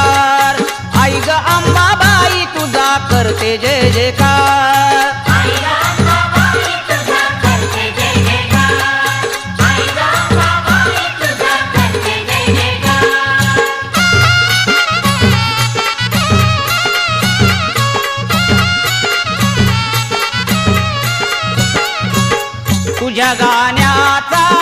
जयकार आई ग अंबाबाई तुझा करते जय जयकार तुझ्या गाण्याचा